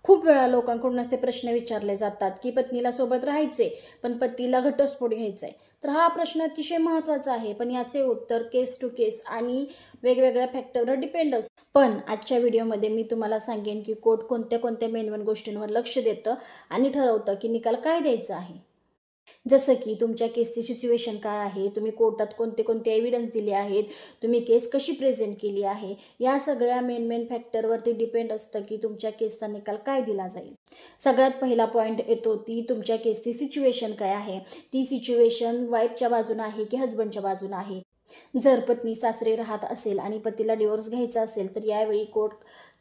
खूप वेळा लोकांकडून असे प्रश्न विचारले जातात की पत्नीला सोबत राहायचे पण पतीला घटस्फोट घ्यायचा आहे. तर हा प्रश्न अतिशय महत्त्वाचा आहे, पण याचे उत्तर केस टू केस आणि वेगवेगळ्या फॅक्टरवर डिपेंड असतं. पण आजच्या व्हिडिओमध्ये मी तुम्हाला सांगेन की कोर्ट कोणत्या कोणत्या मेन गोष्टींवर लक्ष देतं आणि ठरवतं की निकाल काय द्यायचा आहे. जसं की तुमच्या केसची सिच्युएशन काय आहे, तुम्ही कोर्टात कोणते कोणते एव्हिडन्स दिले आहेत, तुम्ही केस कशी प्रेझेंट केली आहे, या सगळ्या मेन फॅक्टरवरती डिपेंड असतं की तुमच्या केसचा निकाल काय दिला जाईल. सगळ्यात पहिला पॉईंट येतो ती तुमच्या केसची सिच्युएशन काय आहे. ती सिच्युएशन वाईफच्या बाजूने आहे की हजबंडच्या बाजूने आहे. जर पत्नी सासरे राहत असेल आणि पतीला डिवोर्स घ्यायचा असेल तर यावेळी कोर्ट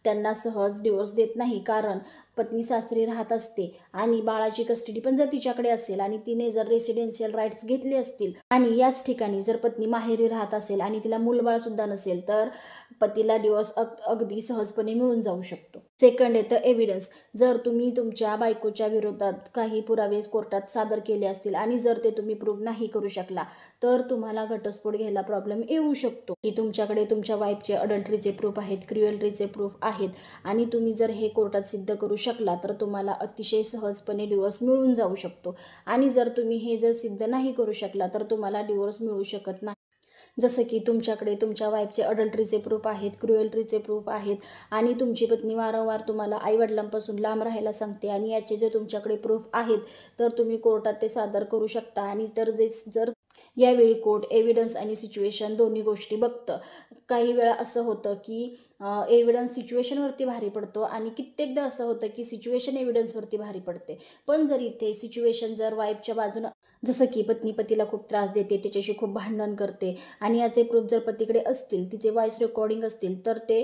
त्यांना सहज डिवोर्स देत नाही, कारण पत्नी सासरी राहत असते आणि बाळाची कस्टडी पण जर तिच्याकडे असेल आणि तिने जर रेसिडेन्शियल राईट्स घेतले असतील आणि याच ठिकाणी जर पत्नी माहेरी राहत असेल आणि तिला मूलबाळ सुद्धा नसेल तर पतीला डिवोर्स अगदी सहजपणे मिळून जाऊ शकतो. सेकंड येतं एव्हिडन्स. जर तुम्ही तुमच्या बायकोच्या विरोधात काही पुरावे कोर्टात सादर केले असतील आणि जर ते तुम्ही प्रूव्ह नाही करू शकला तर तुम्हाला घटस्फोट घ्यायला प्रॉब्लेम येऊ शकतो. की तुमच्याकडे तुमच्या वाईफचे अडल्टरीचे प्रूफ आहेत, क्रुएल्टीचे प्रूफ आहेत आणि तुम्ही जर हे कोर्टात सिद्ध करू शकला तर तुम्हाला अतिशय सहजपणे डिवोर्स मिळून जाऊ शकतो. आणि जर तुम्ही हे जर सिद्ध नाही करू शकला तर तुम्हाला डिवोर्स मिळू शकत नाही. जसं की तुमच्याकडे तुमच्या वाईफचे अडल्टरीचे प्रूफ आहेत, क्रुएल्टीचे प्रूफ आहेत आणि तुमची पत्नी वारंवार तुम्हाला आईवडिलांपासून लांब राहायला सांगते आणि याचे जे तुमच्याकडे प्रूफ आहेत तर तुम्ही कोर्टात ते सादर करू शकता. आणि जर यावेळी कोर्ट एव्हिडन्स आणि सिच्युएशन दोन्ही गोष्टी बघतं. काही वेळा असं होतं की एव्हिडन्स सिच्युएशनवरती भारी पडतो आणि कित्येकदा असं होतं की सिच्युएशन एव्हिडन्सवरती भारी पडते. पण जर इथे सिच्युएशन जर वाईफच्या बाजूनं, जसं की पत्नी पतीला खूप त्रास देते, त्याच्याशी खूप भांडण करते आणि याचे प्रूफ जर पतीकडे असतील, तिचे व्हॉइस रेकॉर्डिंग असतील तर ते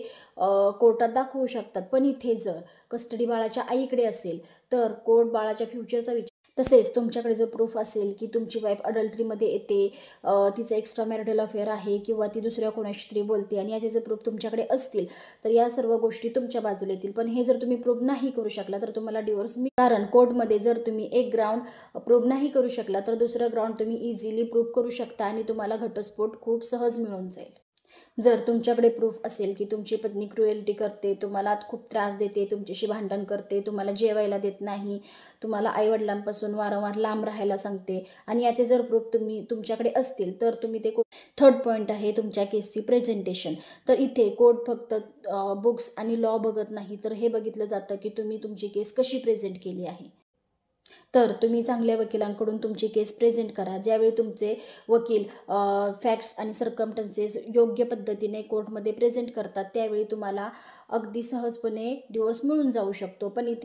कोर्टात दाखवू शकतात. पण इथे जर कस्टडी बाळाच्या आईकडे असेल तर कोर्ट बाळाच्या फ्युचरचा विचार, तसेच तुमच्याकडे जो प्रूफ असेल की तुमची वाईफ अडल्टरीमध्ये येते, तिचा एक्स्ट्रा मॅरिटल अफेअर आहे किंवा ती दुसऱ्या कोणाशी तरी बोलते आणि याचे जर प्रूफ तुमच्याकडे असतील तर या सर्व गोष्टी तुमच्या बाजूला येतील. पण हे जर तुम्ही प्रूफ नाही करू शकला तर तुम्हाला डिवोर्स कारण कोर्टमध्ये जर तुम्ही एक ग्राउंड प्रूव्ह नाही करू शकला तर दुसरं ग्राउंड तुम्ही इझिली प्रूव्ह करू शकता आणि तुम्हाला घटस्फोट खूप सहज मिळून जाईल. जर तुमच्याकडे प्रूफ असेल की तुमची पत्नी क्रुएल्टी करते, तुम्हाला खूप त्रास देते, तुमच्याशी भांडण करते, तुम्हाला जेवायला देत नाही, तुम्हाला आईवडिलांपासून वारंवार लांब राहायला सांगते आणि याचे जर प्रूफ तुमच्याकडे असतील तर तुम्ही ते थर्ड पॉईंट आहे तुमच्या केसची प्रेझेंटेशन. तर इथे कोर्ट फक्त बुक्स आणि लॉ बघत नाही तर हे बघितलं जातं की तुम्ही तुमची केस कशी प्रेझेंट केली आहे. तर तुम्ही चांगल्या वकिलांकडून तुमची केस प्रेझेंट करा. ज्यावेळी तुमचे वकील फॅक्ट्स आणि सर्कमस्टन्सेस योग्य पद्धतीने कोर्टमध्ये प्रेझेंट करतात त्यावेळी तुम्हाला अगदी सहजपणे डिवोर्स मिळून जाऊ शकतो. पण इथे